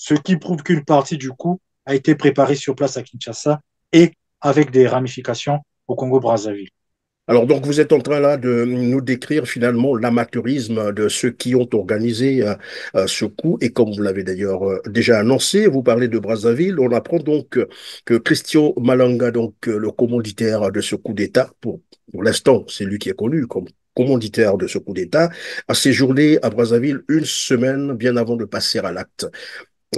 ce qui prouve qu'une partie du coup a été préparée sur place à Kinshasa et avec des ramifications au Congo-Brazzaville. Alors, donc, vous êtes en train là de nous décrire finalement l'amateurisme de ceux qui ont organisé ce coup. Et comme vous l'avez d'ailleurs déjà annoncé, vous parlez de Brazzaville. On apprend donc que Christian Malanga, donc le commanditaire de ce coup d'État, pour l'instant, c'est lui qui est connu comme commanditaire de ce coup d'État, a séjourné à Brazzaville une semaine bien avant de passer à l'acte.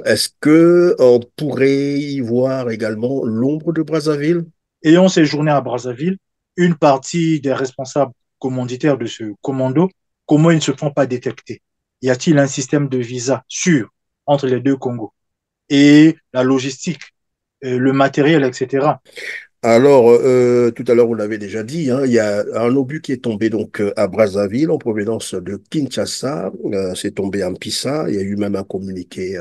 Est-ce que on pourrait y voir également l'ombre de Brazzaville? Ayant séjourné à Brazzaville, une partie des responsables commanditaires de ce commando, comment ils ne se font pas détecter? Y a-t-il un système de visa sûr entre les deux Congos? Et la logistique, le matériel, etc. Alors, tout à l'heure, vous l'avez déjà dit, hein, il y a un obus qui est tombé donc à Brazzaville en provenance de Kinshasa. C'est tombé en Pissa. Il y a eu même un communiqué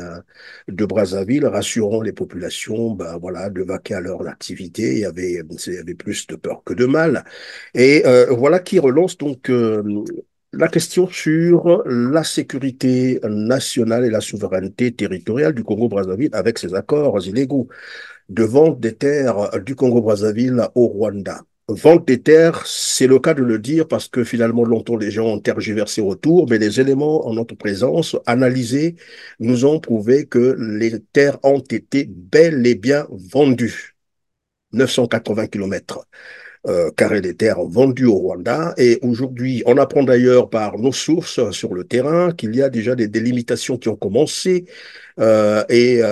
de Brazzaville rassurant les populations, ben, voilà, de vaquer à leur activité. Il y avait plus de peur que de mal. Et voilà qui relance donc la question sur la sécurité nationale et la souveraineté territoriale du Congo-Brazzaville avec ces accords illégaux de vente des terres du Congo-Brazzaville au Rwanda. Vente des terres, c'est le cas de le dire parce que finalement, longtemps, les gens ont tergiversé autour, mais les éléments en notre présence, analysés, nous ont prouvé que les terres ont été bel et bien vendues. 980 kilomètres carré des terres vendues au Rwanda. Et aujourd'hui, on apprend d'ailleurs par nos sources sur le terrain qu'il y a déjà des délimitations qui ont commencé les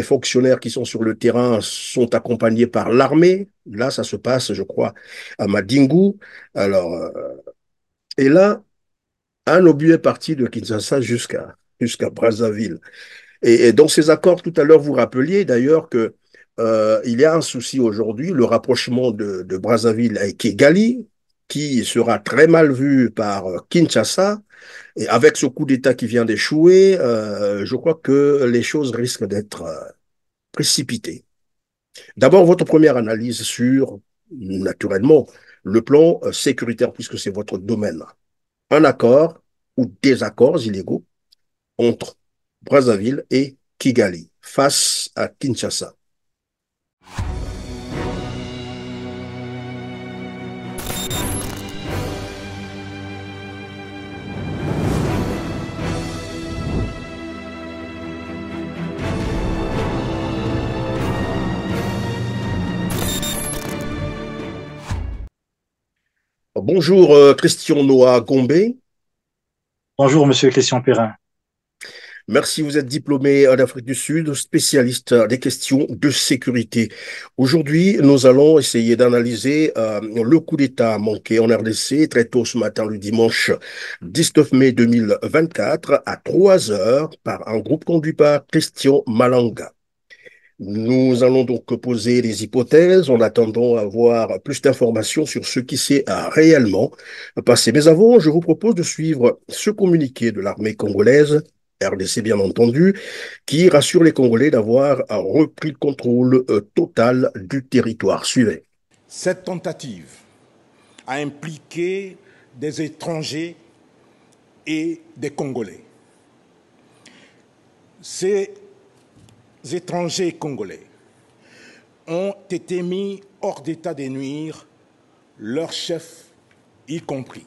fonctionnaires qui sont sur le terrain sont accompagnés par l'armée. Là, ça se passe, je crois, à Madingu. Alors, et là, un obus est parti de Kinshasa jusqu'à Brazzaville. Et dans ces accords, tout à l'heure, vous rappeliez d'ailleurs que il y a un souci aujourd'hui, le rapprochement de Brazzaville avec Kigali, qui sera très mal vu par Kinshasa. Et avec ce coup d'État qui vient d'échouer, je crois que les choses risquent d'être précipitées. D'abord, votre première analyse sur, naturellement, le plan sécuritaire, puisque c'est votre domaine. Un accord ou des accords illégaux entre Brazzaville et Kigali face à Kinshasa. Bonjour Christian Noah Gombe. Bonjour, Monsieur Christian Perrin. Merci, vous êtes diplômé en Afrique du Sud, spécialiste des questions de sécurité. Aujourd'hui, nous allons essayer d'analyser le coup d'État manqué en RDC très tôt ce matin, le dimanche 19 mai 2024, à 3 heures, par un groupe conduit par Christian Malanga. Nous allons donc poser des hypothèses en attendant avoir plus d'informations sur ce qui s'est réellement passé. Mais avant, je vous propose de suivre ce communiqué de l'armée congolaise, RDC bien entendu, qui rassure les Congolais d'avoir repris le contrôle total du territoire. Suivez. Cette tentative a impliqué des étrangers et des Congolais. Ces étrangers congolais ont été mis hors d'état de nuire, leurs chefs y compris.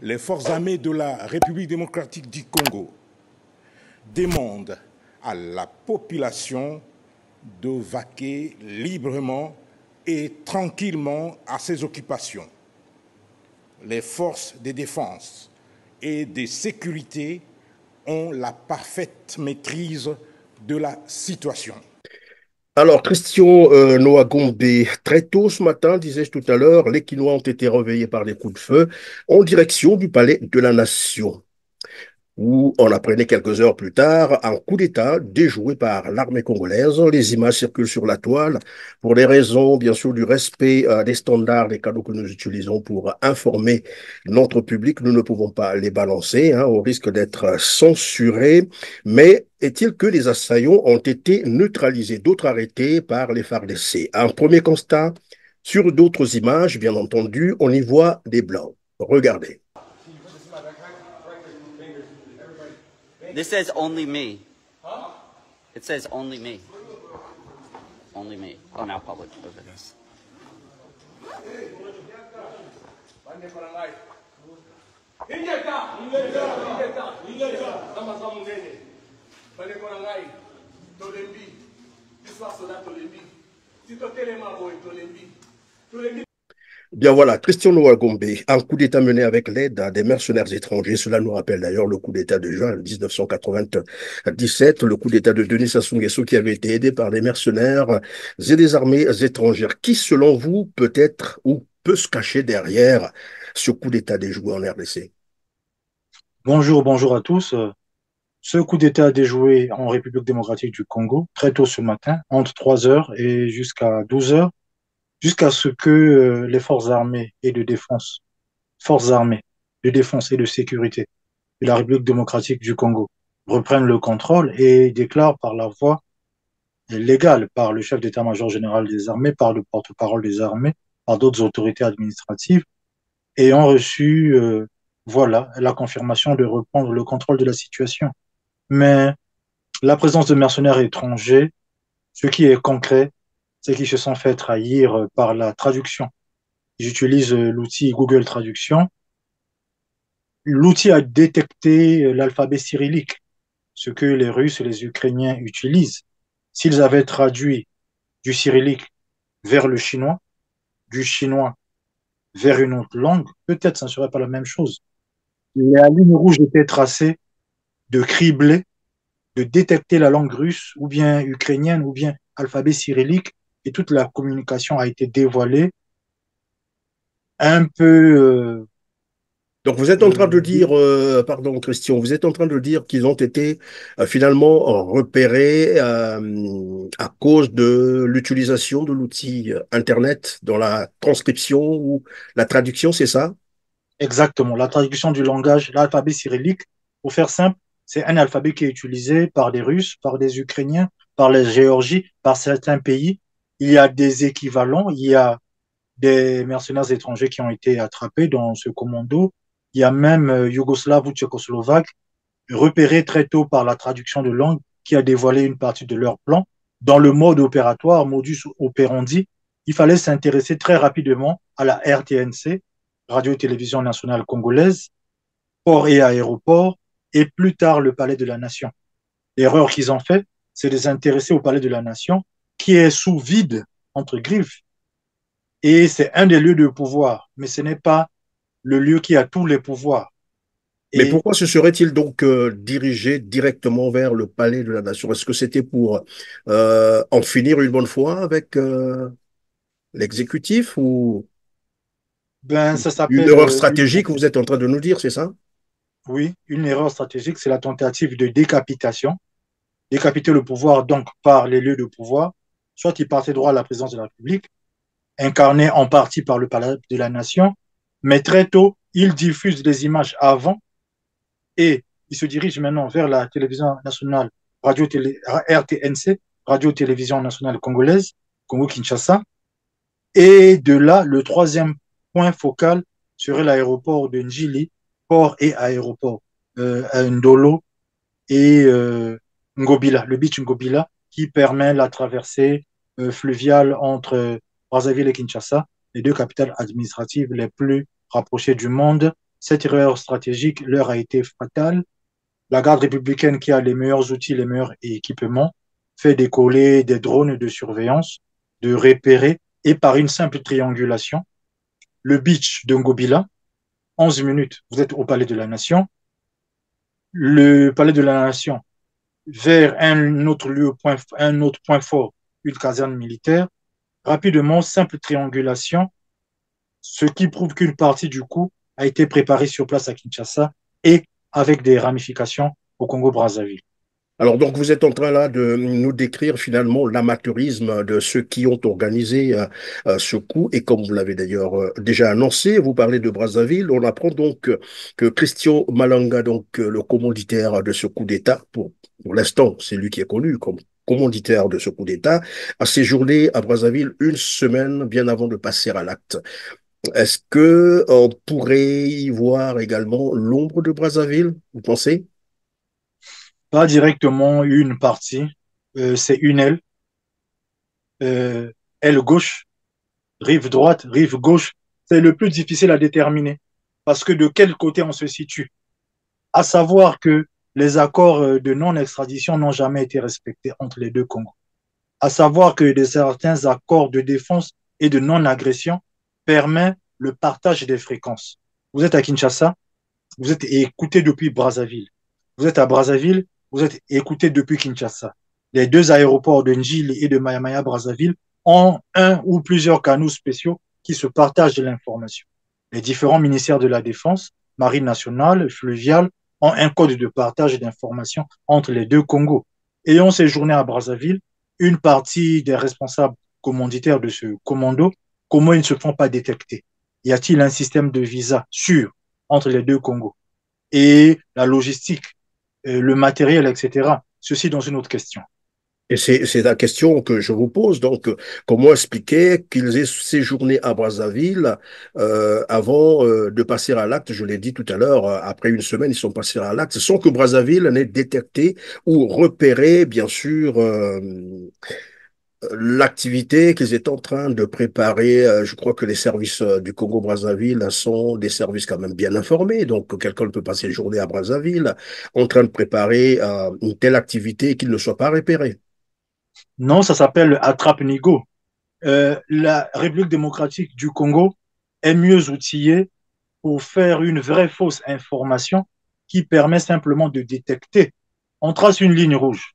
Les forces armées de la République démocratique du Congo demandent à la population de vaquer librement et tranquillement à ses occupations. Les forces de défense et de sécurité ont la parfaite maîtrise de la situation. Alors, Christian Noah Gombe, très tôt ce matin, disais-je tout à l'heure, les Quinois ont été réveillés par des coups de feu en direction du palais de la Nation, où on apprenait quelques heures plus tard un coup d'État déjoué par l'armée congolaise. Les images circulent sur la toile pour des raisons, bien sûr, du respect des standards, des canaux que nous utilisons pour informer notre public. Nous ne pouvons pas les balancer, hein, au risque d'être censurés. Mais est-il que les assaillants ont été neutralisés, d'autres arrêtés par les FARDC? Un premier constat, sur d'autres images, bien entendu, on y voit des blancs. Regardez. This says only me. It says only me. Only me. Oh, now public. Look at this. Bien voilà, Christian Ouagombe, un coup d'État mené avec l'aide des mercenaires étrangers. Cela nous rappelle d'ailleurs le coup d'État de juin 1997, le coup d'État de Denis Sassou Nguesso qui avait été aidé par des mercenaires et des armées étrangères. Qui, selon vous, peut être ou peut se cacher derrière ce coup d'État déjoué en RDC? Bonjour, bonjour à tous. Ce coup d'État a déjoué en République démocratique du Congo très tôt ce matin, entre 3 heures et jusqu'à 12 heures, jusqu'à ce que les forces armées de défense et de sécurité de la République démocratique du Congo reprennent le contrôle et déclarent par la voie légale, par le chef d'état-major général des armées, par le porte-parole des armées, par d'autres autorités administratives, ayant reçu voilà, la confirmation de reprendre le contrôle de la situation. Mais la présence de mercenaires étrangers, ce qui est concret, c'est qu'ils se sont fait trahir par la traduction. J'utilise l'outil Google Traduction. L'outil a détecté l'alphabet cyrillique, ce que les Russes et les Ukrainiens utilisent. S'ils avaient traduit du cyrillique vers le chinois, du chinois vers une autre langue, peut-être ça ne serait pas la même chose. La ligne rouge était tracée de cribler, de détecter la langue russe ou bien ukrainienne ou bien alphabet cyrillique et toute la communication a été dévoilée un peu Donc vous êtes en train de dire, pardon Christian, vous êtes en train de dire qu'ils ont été finalement repérés à cause de l'utilisation de l'outil Internet dans la transcription ou la traduction, c'est ça? exactement la traduction du langage, l'alphabet cyrillique. Pour faire simple, c'est un alphabet qui est utilisé par des Russes, par des Ukrainiens, par les Géorgies, par certains pays. Il y a des équivalents, il y a des mercenaires étrangers qui ont été attrapés dans ce commando. Il y a même Yougoslaves ou Tchécoslovaques repérés très tôt par la traduction de langue qui a dévoilé une partie de leur plan. Dans le mode opératoire, modus operandi, il fallait s'intéresser très rapidement à la RTNC, Radio-Télévision Nationale Congolaise, port et aéroport, et plus tard le Palais de la Nation. L'erreur qu'ils ont fait, c'est de s'intéresser au Palais de la Nation, qui est sous vide, entre griffes, et c'est un des lieux de pouvoir, mais ce n'est pas le lieu qui a tous les pouvoirs. Mais Et pourquoi se serait-il donc dirigé directement vers le palais de la Nation? Est-ce que c'était pour en finir une bonne fois avec l'exécutif ou ben, ça une s'appelle erreur stratégique, vous êtes en train de nous dire, c'est ça? oui, une erreur stratégique, c'est la tentative de décapitation, décapiter le pouvoir donc par les lieux de pouvoir, soit il partait droit à la présidence de la République, incarné en partie par le Palais de la Nation, mais très tôt, il diffuse des images avant et il se dirige maintenant vers la télévision nationale, RTNC, Radio-Télévision Nationale Congolaise, Congo-Kinshasa. Et de là, le troisième point focal serait l'aéroport de Njili, port et aéroport, à Ndolo et Ngobila, le beach Ngobila, qui permet la traversée fluviale entre Brazzaville et Kinshasa, les deux capitales administratives les plus rapprochées du monde. Cette erreur stratégique leur a été fatale. La garde républicaine qui a les meilleurs outils, les meilleurs équipements, fait décoller des drones de surveillance, de repérer, et par une simple triangulation, le beach de Ngobila, 11 minutes, vous êtes au Palais de la Nation, le Palais de la Nation vers un autre lieu, un autre point fort, une caserne militaire, rapidement, simple triangulation, ce qui prouve qu'une partie du coup a été préparée sur place à Kinshasa et avec des ramifications au Congo-Brazzaville. Alors, donc, vous êtes en train là de nous décrire finalement l'amateurisme de ceux qui ont organisé ce coup. Et comme vous l'avez d'ailleurs déjà annoncé, vous parlez de Brazzaville. On apprend donc que Christian Malanga, donc le commanditaire de ce coup d'État, pour l'instant, c'est lui qui est connu comme commanditaire de ce coup d'État, a séjourné à Brazzaville une semaine bien avant de passer à l'acte. Est-ce que on pourrait y voir également l'ombre de Brazzaville, vous pensez? Pas directement une partie, c'est une aile, aile gauche, rive droite, rive gauche. C'est le plus difficile à déterminer parce que de quel côté on se situe. À savoir que les accords de non-extradition n'ont jamais été respectés entre les deux Congos. À savoir que certains accords de défense et de non-agression permettent le partage des fréquences. Vous êtes à Kinshasa, vous êtes écouté depuis Brazzaville. Vous êtes à Brazzaville, vous êtes écouté depuis Kinshasa. Les deux aéroports de Njili et de Mayamaya Brazzaville ont un ou plusieurs canaux spéciaux qui se partagent de l'information. Les différents ministères de la Défense, Marine nationale, fluviale, ont un code de partage d'informations entre les deux Congos. Ayant séjourné à Brazzaville, une partie des responsables commanditaires de ce commando, comment ils ne se font pas détecter? Y a-t-il un système de visa sûr entre les deux Congos? Et la logistique, le matériel, etc. Ceci dans une autre question. Et c'est la question que je vous pose. Donc, comment expliquer qu'ils aient séjourné à Brazzaville avant de passer à l'acte? Je l'ai dit tout à l'heure, après une semaine, ils sont passés à l'acte, sans que Brazzaville n'ait détecté ou repéré, bien sûr, l'activité qu'ils étaient en train de préparer. Je crois que les services du Congo-Brazzaville sont des services quand même bien informés. Donc, quelqu'un ne peut pas séjourner à Brazzaville en train de préparer une telle activité qu'il ne soit pas repéré. Non, ça s'appelle attrape-nigo. La République démocratique du Congo est mieux outillée pour faire une vraie fausse information qui permet simplement de détecter. On trace une ligne rouge.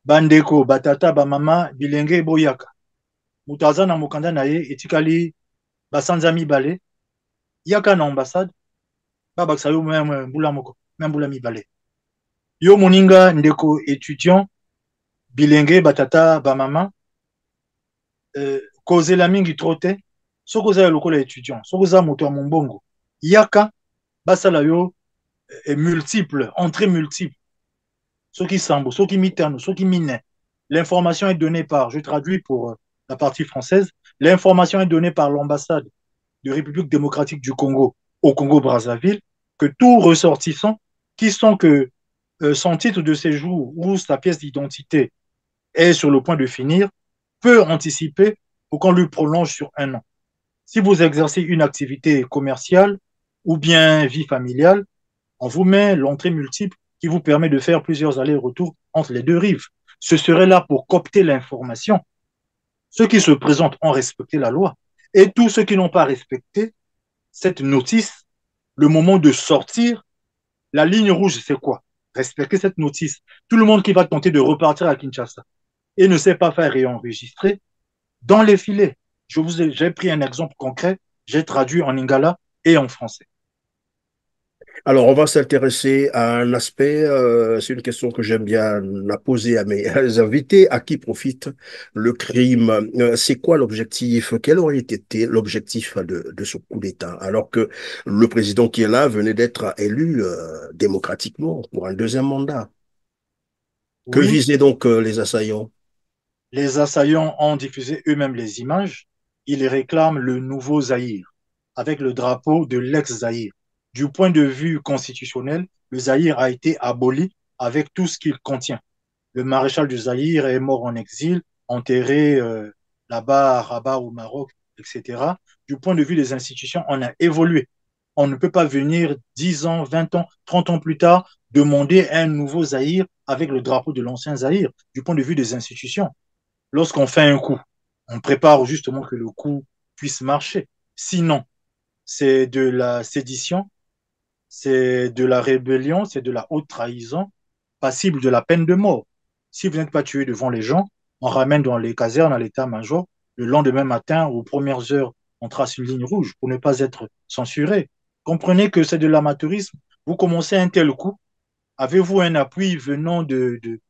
Bandeko, Batata, Bamama, Bilenge, Boyaka. Mutaza na mokanda na ye, etikali basanza mibale. Yaka na ambassade, babaksa yo même mbula moko, même mbula mibale. Yo moninga ndeko étudiant, Bilenge, Batata, Bamama, kozela mingi trop te, soki oza ya lokola étudiant, soki oza moto ya mombongo, yaka basala yo multiple, entrée multiple. Soki sambo, soki mitano, soki mine. L'information est donnée par, je traduis pour la partie française, l'information est donnée par l'ambassade de République démocratique du Congo au Congo-Brazzaville que tout ressortissant qui sont que son titre de séjour ou sa pièce d'identité est sur le point de finir peut anticiper pour qu'on lui prolonge sur un an. Si vous exercez une activité commerciale ou bien vie familiale, on vous met l'entrée multiple qui vous permet de faire plusieurs allers-retours entre les deux rives. Ce serait là pour copter l'information. Ceux qui se présentent ont respecté la loi. Et tous ceux qui n'ont pas respecté cette notice, le moment de sortir, la ligne rouge, c'est quoi? Respecter cette notice. Tout le monde qui va tenter de repartir à Kinshasa et ne sait pas faire réenregistrer, dans les filets. J'ai pris un exemple concret, j'ai traduit en lingala et en français. Alors, on va s'intéresser à un aspect, c'est une question que j'aime bien la poser à mes invités. À qui profite le crime? C'est quoi l'objectif? Quel aurait été l'objectif de ce coup d'État? Alors que le président qui est là venait d'être élu démocratiquement pour un deuxième mandat. Que Oui, visaient donc les assaillants? les assaillants ont diffusé eux-mêmes les images. Ils réclament le nouveau Zaïre, avec le drapeau de l'ex-Zaïre. Du point de vue constitutionnel, le Zaïre a été aboli avec tout ce qu'il contient. Le maréchal du Zaïre est mort en exil, enterré là-bas à Rabat au Maroc, etc. Du point de vue des institutions, on a évolué. On ne peut pas venir 10 ans, 20 ans, 30 ans plus tard demander un nouveau Zaïre avec le drapeau de l'ancien Zaïre. Du point de vue des institutions, lorsqu'on fait un coup, on prépare justement que le coup puisse marcher. Sinon, c'est de la sédition, c'est de la rébellion, c'est de la haute trahison, passible de la peine de mort. Si vous n'êtes pas tué devant les gens, on ramène dans les casernes à l'état-major. Le lendemain matin, aux premières heures, on trace une ligne rouge pour ne pas être censuré. Comprenez que c'est de l'amateurisme. Vous commencez un tel coup, avez-vous un appui venant du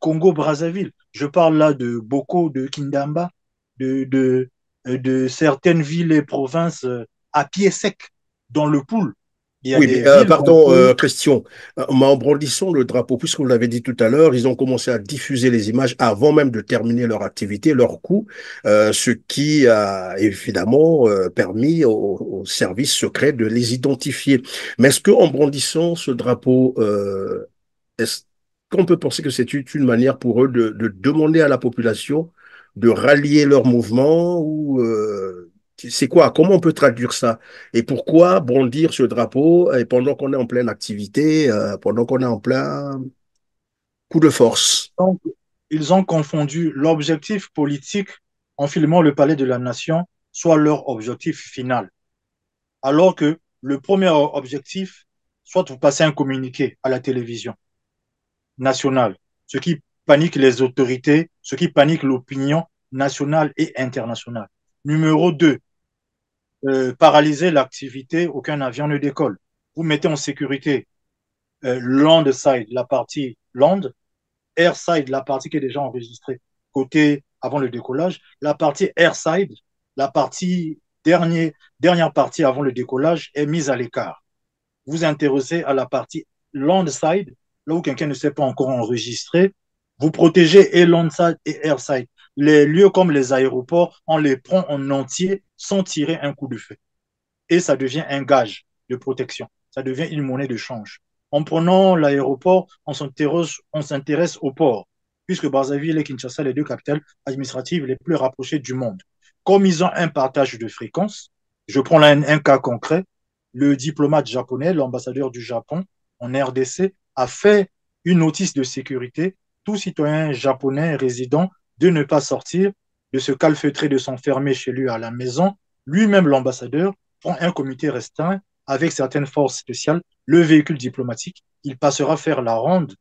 Congo-Brazzaville? Je parle là de Boko, de Kindamba, de certaines villes et provinces à pied sec dans le pool. Il y a Oui, mais des villes qu'on pardon, peut. Christian, en brandissant le drapeau, puisque vous l'avez dit tout à l'heure, ils ont commencé à diffuser les images avant même de terminer leur activité, leur coup, ce qui a évidemment permis aux services secrets de les identifier. Mais est-ce qu'en brandissant ce drapeau, est-ce qu'on peut penser que c'est une manière pour eux de demander à la population de rallier leur mouvement ou c'est quoi? Comment on peut traduire ça? Et pourquoi bondir ce drapeau pendant qu'on est en pleine activité, pendant qu'on est en plein coup de force? Donc, ils ont confondu l'objectif politique en filmant le palais de la nation, soit leur objectif final. Alors que le premier objectif, soit vous passez un communiqué à la télévision nationale, ce qui panique les autorités, ce qui panique l'opinion nationale et internationale. Numéro 2, paralyser l'activité, aucun avion ne décolle. Vous mettez en sécurité land side, la partie land, airside, la partie qui est déjà enregistrée côté avant le décollage, la partie airside, la partie dernière partie avant le décollage est mise à l'écart. Vous intéressez à la partie landside, là où quelqu'un ne s'est pas encore enregistré. Vous protégez et landside et airside. Les lieux comme les aéroports, on les prend en entier sans tirer un coup de feu. Et ça devient un gage de protection. Ça devient une monnaie de change. En prenant l'aéroport, on s'intéresse au port, puisque Brazzaville et Kinshasa, les deux capitales administratives les plus rapprochées du monde. Comme ils ont un partage de fréquences, je prends là un cas concret, le diplomate japonais, l'ambassadeur du Japon en RDC, a fait une notice de sécurité, tout citoyen japonais résident, de ne pas sortir, de se calfeutrer, de s'enfermer chez lui à la maison. Lui-même, l'ambassadeur, prend un comité restreint avec certaines forces spéciales, le véhicule diplomatique, il passera faire la ronde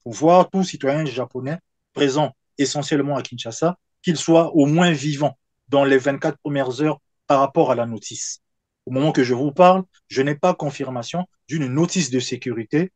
pour voir tout citoyen japonais présent essentiellement à Kinshasa, qu'il soit au moins vivant dans les 24 premières heures par rapport à la notice. Au moment que je vous parle, je n'ai pas confirmation d'une notice de sécurité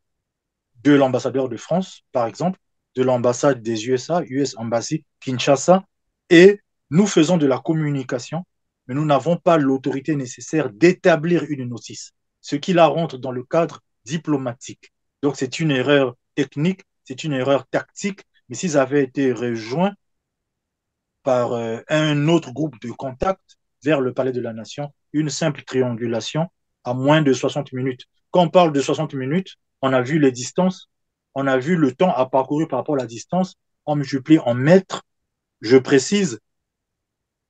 de l'ambassadeur de France, par exemple, de l'ambassade des USA, US Embassy, Kinshasa, et nous faisons de la communication, mais nous n'avons pas l'autorité nécessaire d'établir une notice, ce qui la rentre dans le cadre diplomatique. Donc c'est une erreur technique, c'est une erreur tactique, mais s'ils avaient été rejoints par un autre groupe de contact vers le Palais de la Nation, une simple triangulation à moins de 60 minutes. Quand on parle de 60 minutes, on a vu les distances, on a vu le temps à parcourir par rapport à la distance, on multiplie en mètres. Je précise,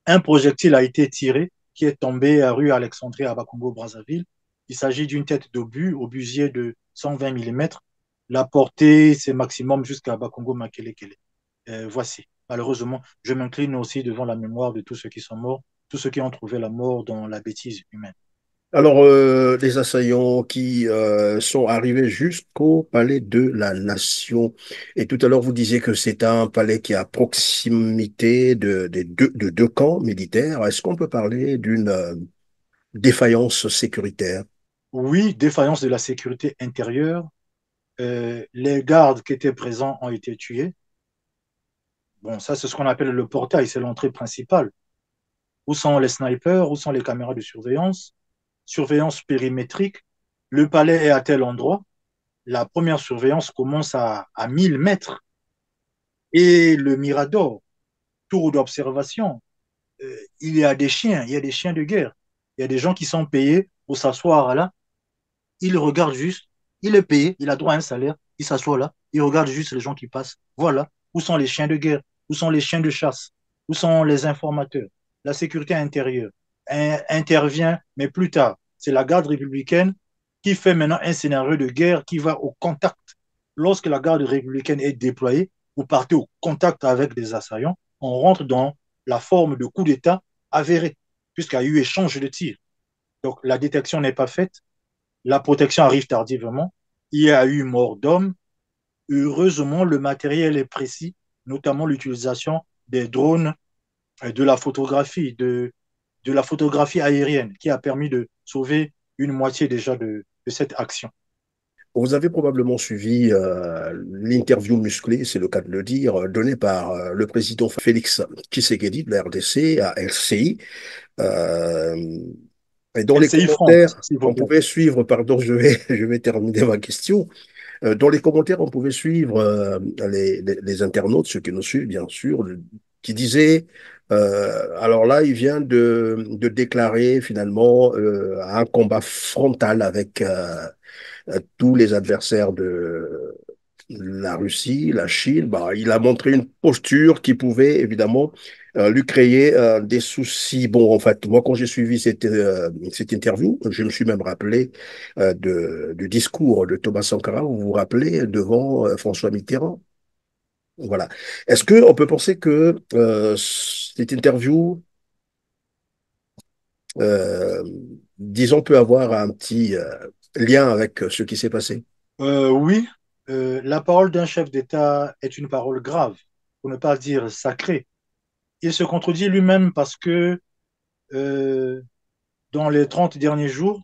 un projectile a été tiré qui est tombé à rue Alexandrie à Bakongo-Brazzaville. Il s'agit d'une tête d'obus, obusier de 120 mm. La portée, c'est maximum jusqu'à Bakongo-Makelekele. Voici. Malheureusement, je m'incline aussi devant la mémoire de tous ceux qui sont morts, tous ceux qui ont trouvé la mort dans la bêtise humaine. Alors, les assaillants qui sont arrivés jusqu'au palais de la Nation. Et tout à l'heure, vous disiez que c'est un palais qui est à proximité de deux camps militaires. Est-ce qu'on peut parler d'une défaillance sécuritaire? Oui, défaillance de la sécurité intérieure. Les gardes qui étaient présents ont été tués. Bon, ça, c'est ce qu'on appelle le portail, c'est l'entrée principale. Où sont les snipers? Où sont les caméras de surveillance? Surveillance périmétrique. Le palais est à tel endroit. La première surveillance commence à 1000 mètres. Et le mirador, tour d'observation, il y a des chiens, il y a des chiens de guerre. Il y a des gens qui sont payés pour s'asseoir là. Ils regardent juste. Il est payé, il a droit à un salaire. Il s'assoit là. Il regarde juste les gens qui passent. Voilà. Où sont les chiens de guerre? Où sont les chiens de chasse? Où sont les informateurs? La sécurité intérieure intervient, mais plus tard. C'est la garde républicaine qui fait maintenant un scénario de guerre qui va au contact. Lorsque la garde républicaine est déployée, vous partez au contact avec des assaillants, on rentre dans la forme de coup d'État avéré, puisqu'il y a eu échange de tirs. Donc la détection n'est pas faite, la protection arrive tardivement, il y a eu mort d'hommes. Heureusement, le matériel est précis, notamment l'utilisation des drones, de la photographie aérienne, qui a permis de sauver une moitié déjà de cette action. Vous avez probablement suivi l'interview musclée, c'est le cas de le dire, donnée par le président Félix Tshisekedi de la RDC à RCI. Euh, et dans les LCI France, commentaires, s'il vous on plaît. pouvait suivre, pardon, je vais terminer ma question. Dans les commentaires, on pouvait suivre les internautes, ceux qui nous suivent, bien sûr, qui disaient, alors là, il vient de déclarer finalement un combat frontal avec tous les adversaires la Russie, la Chine, bah, il a montré une posture qui pouvait évidemment lui créer des soucis. Bon, en fait, moi, quand j'ai suivi cette interview, je me suis même rappelé du discours de Thomas Sankara, vous vous rappelez, devant François Mitterrand. Voilà. Est-ce qu'on peut penser que cette interview, euh, disons, peut avoir un petit lien avec ce qui s'est passé? Oui, la parole d'un chef d'État est une parole grave, pour ne pas dire sacrée. Il se contredit lui-même parce que euh, dans les 30 derniers jours,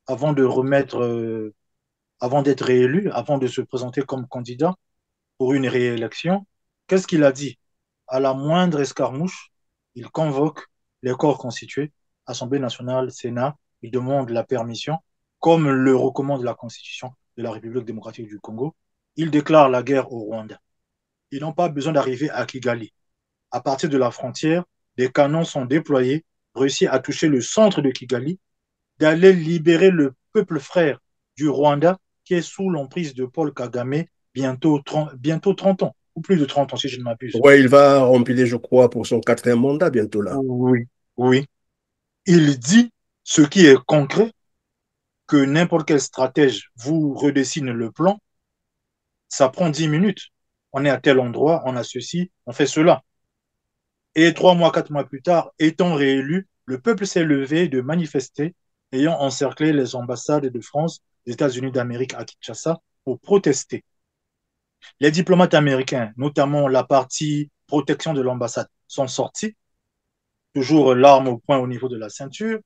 avant de remettre, avant d'être réélu, avant de se présenter comme candidat pour une réélection, qu'est-ce qu'il a dit? À la moindre escarmouche, il convoque les corps constitués, Assemblée nationale, Sénat, il demande la permission, comme le recommande la Constitution de la République démocratique du Congo. Il déclare la guerre au Rwanda. Ils n'ont pas besoin d'arriver à Kigali. À partir de la frontière, des canons sont déployés, réussi à toucher le centre de Kigali, d'aller libérer le peuple frère du Rwanda qui est sous l'emprise de Paul Kagame bientôt 30 ans, ou plus de 30 ans si je ne m'abuse. Ouais, il va remplir, je crois, pour son quatrième mandat bientôt là. Oui, oui. Il dit ce qui est concret, que n'importe quel stratège vous redessine le plan, ça prend 10 minutes. On est à tel endroit, on a ceci, on fait cela. Et 3 mois, 4 mois plus tard, étant réélu, le peuple s'est levé de manifester, ayant encerclé les ambassades de France, des États-Unis d'Amérique à Kinshasa pour protester. Les diplomates américains, notamment la partie protection de l'ambassade, sont sortis, toujours l'arme au poing au niveau de la ceinture.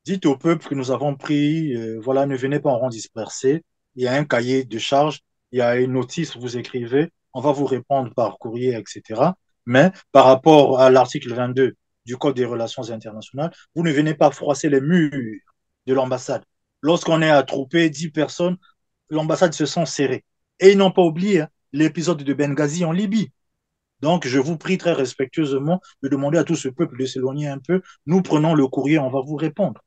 Dites au peuple que nous avons pris, voilà, ne venez pas en rang dispersé. Il y a un cahier de charge, il y a une notice, vous écrivez, on va vous répondre par courrier, etc. Mais par rapport à l'article 22 du Code des relations internationales, vous ne venez pas froisser les murs de l'ambassade. Lorsqu'on est attroupé 10 personnes, l'ambassade se sent serrée. Et ils n'ont pas oublié hein, l'épisode de Benghazi en Libye. Donc, je vous prie très respectueusement de demander à tout ce peuple de s'éloigner un peu. Nous prenons le courrier, on va vous répondre.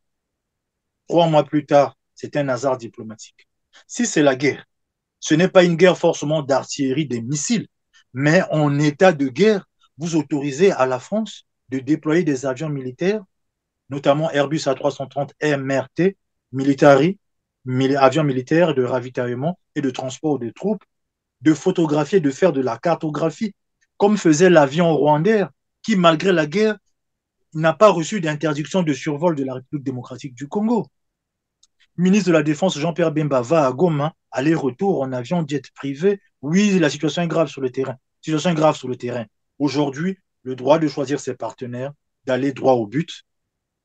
3 mois plus tard, c'est un hasard diplomatique. Si c'est la guerre, ce n'est pas une guerre forcément d'artillerie, des missiles, mais en état de guerre, vous autorisez à la France de déployer des avions militaires, notamment Airbus A330 MRT, militari, avions militaires de ravitaillement et de transport de troupes, de photographier, de faire de la cartographie, comme faisait l'avion rwandais, qui, malgré la guerre, n'a pas reçu d'interdiction de survol de la République démocratique du Congo. Ministre de la Défense Jean-Pierre Bemba va à Goma, aller-retour en avion jet privé. Oui, la situation est grave sur le terrain. Situation est grave sur le terrain. Aujourd'hui, le droit de choisir ses partenaires, d'aller droit au but,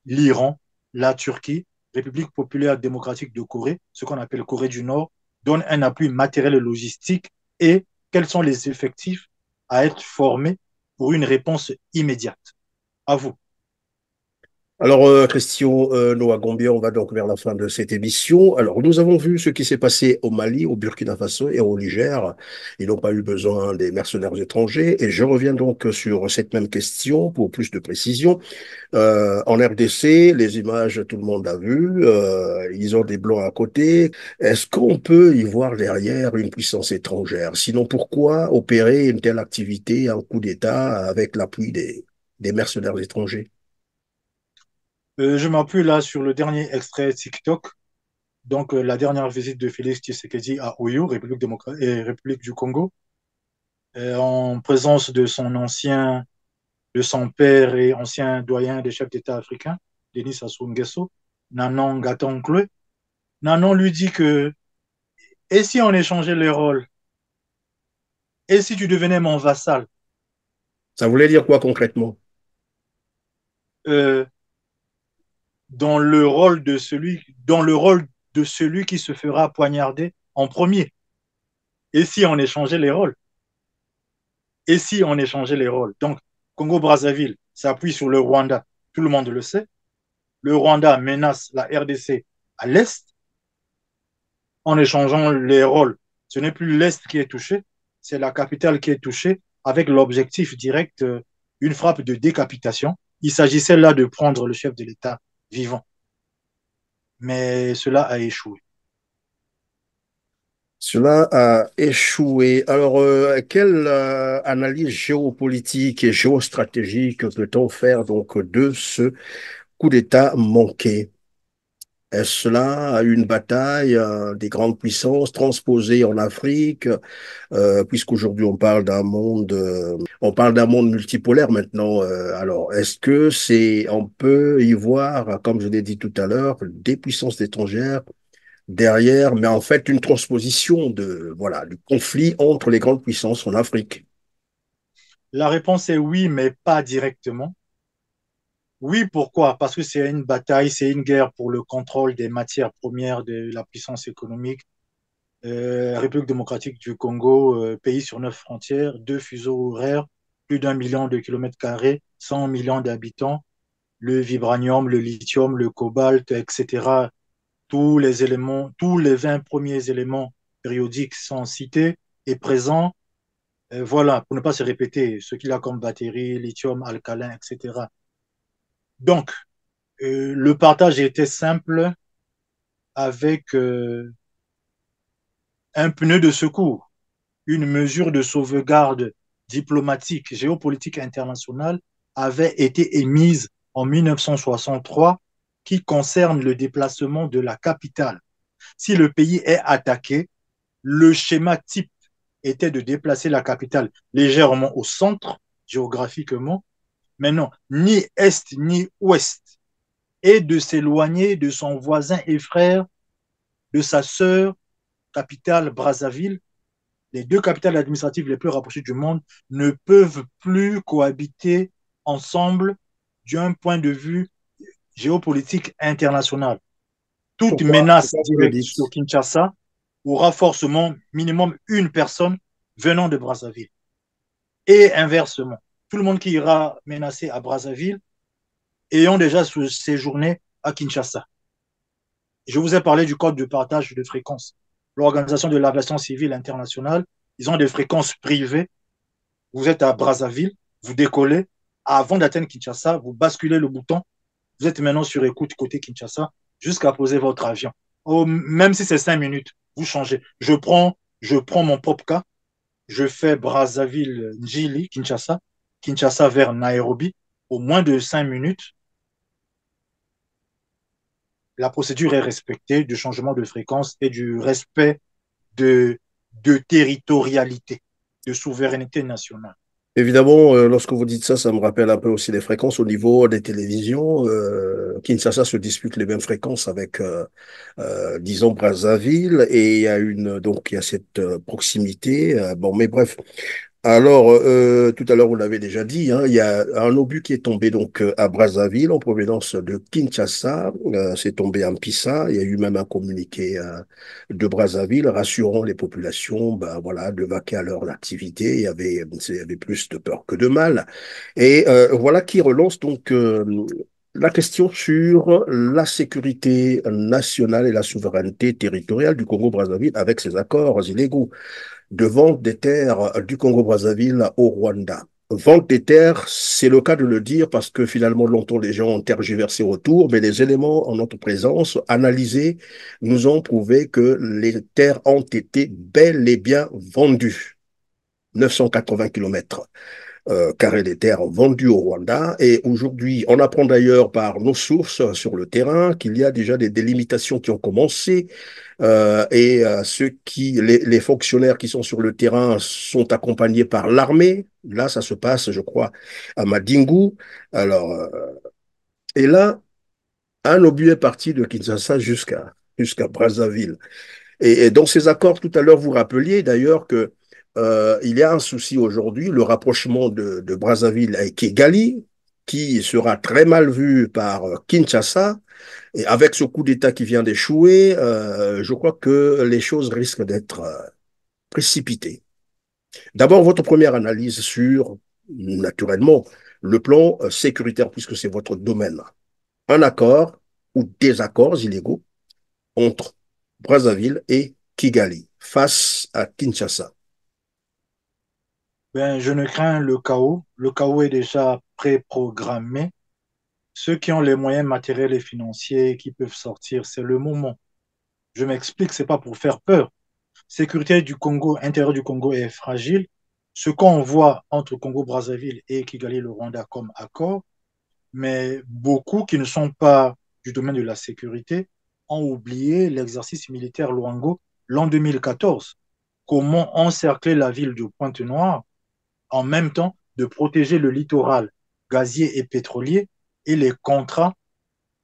l'Iran, la Turquie, République populaire démocratique de Corée, ce qu'on appelle Corée du Nord, donne un appui matériel et logistique et quels sont les effectifs à être formés pour une réponse immédiate. À vous. Alors, Christian Noah Gambia, on va donc vers la fin de cette émission. Alors, nous avons vu ce qui s'est passé au Mali, au Burkina Faso et au Niger. Ils n'ont pas eu besoin des mercenaires étrangers. Et je reviens donc sur cette même question pour plus de précision. En RDC, les images, tout le monde a vu. Ils ont des blancs à côté. Est-ce qu'on peut y voir derrière une puissance étrangère? Sinon, pourquoi opérer une telle activité, un coup d'État avec l'appui des mercenaires étrangers? Je m'appuie là sur le dernier extrait TikTok. Donc, la dernière visite de Félix Tshisekedi à Oyo, République du Congo, en présence de son père et ancien doyen des chefs d'État africains, Denis Sassou Nguesso, Nanon Gatonkle. Nanon lui dit que, et si on échangeait les rôles? Et si tu devenais mon vassal? Ça voulait dire quoi concrètement? euh, dans le rôle de celui qui se fera poignarder en premier? Et si on échangeait les rôles? Et si on échangeait les rôles? Donc, Congo-Brazzaville s'appuie sur le Rwanda, tout le monde le sait. Le Rwanda menace la RDC à l'est en échangeant les rôles. Ce n'est plus l'est qui est touché, c'est la capitale qui est touchée avec l'objectif direct, une frappe de décapitation. Il s'agissait là de prendre le chef de l'État vivant, mais cela a échoué. Cela a échoué. Alors, quelle analyse géopolitique et géostratégique peut-on faire donc de ce coup d'État manqué? Est-ce là une bataille des grandes puissances transposée en Afrique, puisqu'aujourd'hui on parle d'un monde multipolaire maintenant. Alors, est-ce que on peut y voir, comme je l'ai dit tout à l'heure, des puissances étrangères derrière, mais en fait une transposition voilà, du conflit entre les grandes puissances en Afrique. La réponse est oui, mais pas directement. Oui, pourquoi? Parce que c'est une bataille, c'est une guerre pour le contrôle des matières premières de la puissance économique. République démocratique du Congo, pays sur 9 frontières, 2 fuseaux horaires, plus d'1 million de kilomètres carrés, 100 millions d'habitants, le vibranium, le lithium, le cobalt, etc. Tous les éléments, tous les 20 premiers éléments périodiques sont cités et présents. Voilà, pour ne pas se répéter, ce qu'il a comme batterie, lithium, alcalin, etc. Donc, le partage était simple avec un pneu de secours, une mesure de sauvegarde diplomatique, géopolitique internationale avait été émise en 1963 qui concerne le déplacement de la capitale. Si le pays est attaqué, le schéma type était de déplacer la capitale légèrement au centre, géographiquement, mais non, ni est ni ouest, et de s'éloigner de son voisin et frère, de sa sœur, capitale Brazzaville. Les deux capitales administratives les plus rapprochées du monde ne peuvent plus cohabiter ensemble d'un point de vue géopolitique international. Toute menace Pourquoi vous le directe sur dites? Kinshasa aura forcément minimum une personne venant de Brazzaville. Et inversement, tout le monde qui ira menacer à Brazzaville ayant déjà séjourné à Kinshasa. Je vous ai parlé du code de partage de fréquences. L'Organisation de l'aviation civile internationale, ils ont des fréquences privées. Vous êtes à Brazzaville, vous décollez. Avant d'atteindre Kinshasa, vous basculez le bouton. Vous êtes maintenant sur écoute côté Kinshasa jusqu'à poser votre avion. Oh, même si c'est 5 minutes, vous changez. Je prends mon propre cas. Je fais Brazzaville, Njili, Kinshasa, Kinshasa vers Nairobi. Au moins de 5 minutes, la procédure est respectée du changement de fréquence et du respect de, de territorialité, de souveraineté nationale. Évidemment, lorsque vous dites ça, ça me rappelle un peu aussi les fréquences au niveau des télévisions. Kinshasa se dispute les mêmes fréquences avec, disons, Brazzaville, et donc il y a cette proximité. Bon, mais bref, alors, tout à l'heure, vous l'avez déjà dit, hein, il y a un obus qui est tombé donc à Brazzaville en provenance de Kinshasa. C'est tombé à Mpissa. Il y a eu même un communiqué de Brazzaville rassurant les populations, ben voilà, de vaquer à leur activité. Il y avait plus de peur que de mal. Et voilà qui relance donc la question sur la sécurité nationale et la souveraineté territoriale du Congo-Brazzaville avec ces accords illégaux de vente des terres du Congo-Brazzaville au Rwanda. Vente des terres, c'est le cas de le dire parce que finalement, longtemps, les gens ont tergiversé autour, mais les éléments en notre présence, analysés, nous ont prouvé que les terres ont été bel et bien vendues. 980 kilomètres carrés des terres vendues au Rwanda. Et aujourd'hui, on apprend d'ailleurs par nos sources sur le terrain qu'il y a déjà des délimitations qui ont commencé et les fonctionnaires qui sont sur le terrain sont accompagnés par l'armée. Là, ça se passe, je crois, à Madingu. Alors, et là, un obus est parti de Kinshasa jusqu'à Brazzaville. Et dans ces accords, tout à l'heure, vous rappeliez d'ailleurs que il y a un souci aujourd'hui, le rapprochement de Brazzaville avec Kigali, qui sera très mal vu par Kinshasa. Et avec ce coup d'État qui vient d'échouer, je crois que les choses risquent d'être précipitées. D'abord, votre première analyse sur, naturellement, le plan sécuritaire, puisque c'est votre domaine. Un accord ou des accords illégaux entre Brazzaville et Kigali face à Kinshasa. Ben, je ne crains le chaos. Le chaos est déjà préprogrammé. Ceux qui ont les moyens matériels et financiers qui peuvent sortir, c'est le moment. Je m'explique, c'est pas pour faire peur. sécurité du Congo, intérieur du Congo est fragile. Ce qu'on voit entre Congo-Brazzaville et Kigali, le Rwanda, comme accord, mais beaucoup qui ne sont pas du domaine de la sécurité ont oublié l'exercice militaire Luango l'an 2014. Comment encercler la ville de Pointe-Noire en même temps de protéger le littoral gazier et pétrolier, et les contrats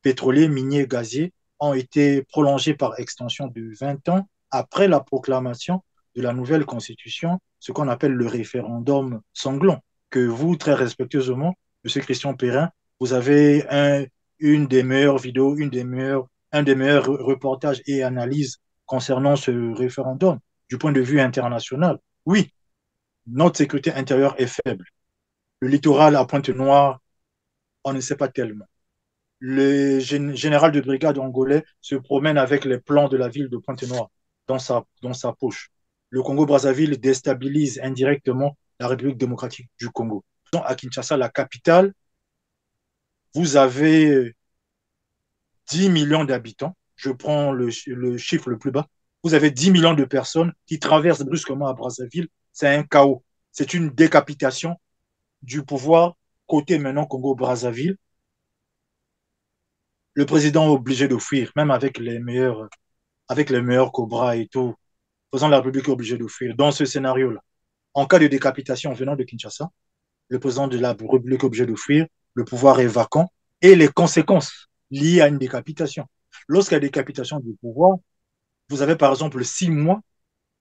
pétroliers, miniers, gaziers ont été prolongés par extension de 20 ans après la proclamation de la nouvelle constitution, ce qu'on appelle le référendum sanglant, que vous, très respectueusement, M. Christian Perrin, vous avez une des meilleures vidéos, un des meilleurs reportages et analyses concernant ce référendum du point de vue international. Oui, notre sécurité intérieure est faible. Le littoral à Pointe-Noire, on ne sait pas tellement. Le général de brigade angolais se promène avec les plans de la ville de Pointe-Noire dans sa poche. Le Congo-Brazzaville déstabilise indirectement la République démocratique du Congo. Donc, à Kinshasa, la capitale, vous avez 10 millions d'habitants. Je prends le chiffre le plus bas. Vous avez 10 millions de personnes qui traversent brusquement à Brazzaville. C'est un chaos. C'est une décapitation du pouvoir côté maintenant Congo-Brazzaville. Le président est obligé de fuir, même avec les meilleurs cobras et tout. Le président de la République est obligé de fuir. Dans ce scénario-là, en cas de décapitation venant de Kinshasa, le président de la République est obligé de fuir, le pouvoir est vacant, et les conséquences liées à une décapitation. Lorsqu'il y a décapitation du pouvoir, vous avez par exemple 6 mois.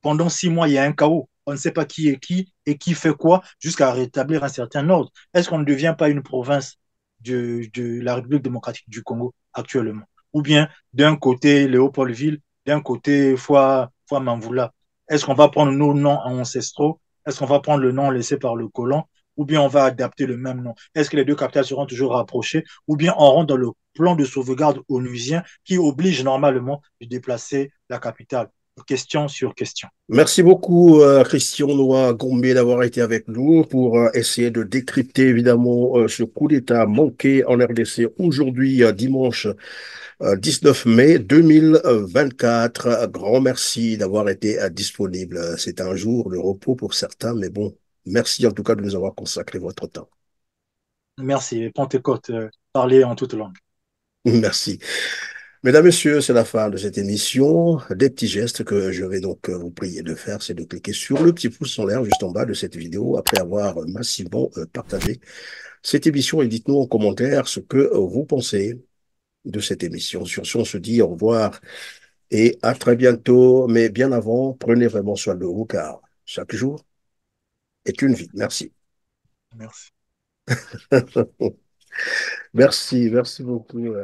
Pendant 6 mois, il y a un chaos. On ne sait pas qui est qui et qui fait quoi jusqu'à rétablir un certain ordre. Est-ce qu'on ne devient pas une province de la République démocratique du Congo actuellement? Ou bien d'un côté Léopoldville, d'un côté Foi Mamvoula. Est-ce qu'on va prendre nos noms ancestraux? Est-ce qu'on va prendre le nom laissé par le colon? Ou bien on va adapter le même nom? Est-ce que les deux capitales seront toujours rapprochées? Ou bien on rentre dans le plan de sauvegarde onusien qui oblige normalement de déplacer la capitale? Question sur question. Merci beaucoup, Christian Noah Gombe, d'avoir été avec nous pour essayer de décrypter évidemment ce coup d'État manqué en RDC aujourd'hui, dimanche 19 mai 2024. Grand merci d'avoir été disponible. C'est un jour de repos pour certains, mais bon, merci en tout cas de nous avoir consacré votre temps. Merci. Pentecôte, parler en toute langue. Merci. Mesdames, Messieurs, c'est la fin de cette émission. Des petits gestes que je vais donc vous prier de faire, c'est de cliquer sur le petit pouce en l'air juste en bas de cette vidéo après avoir massivement partagé cette émission et dites-nous en commentaire ce que vous pensez de cette émission. Sur ce, on se dit au revoir et à très bientôt. Mais bien avant, prenez vraiment soin de vous car chaque jour est une vie. Merci. Merci. Merci beaucoup.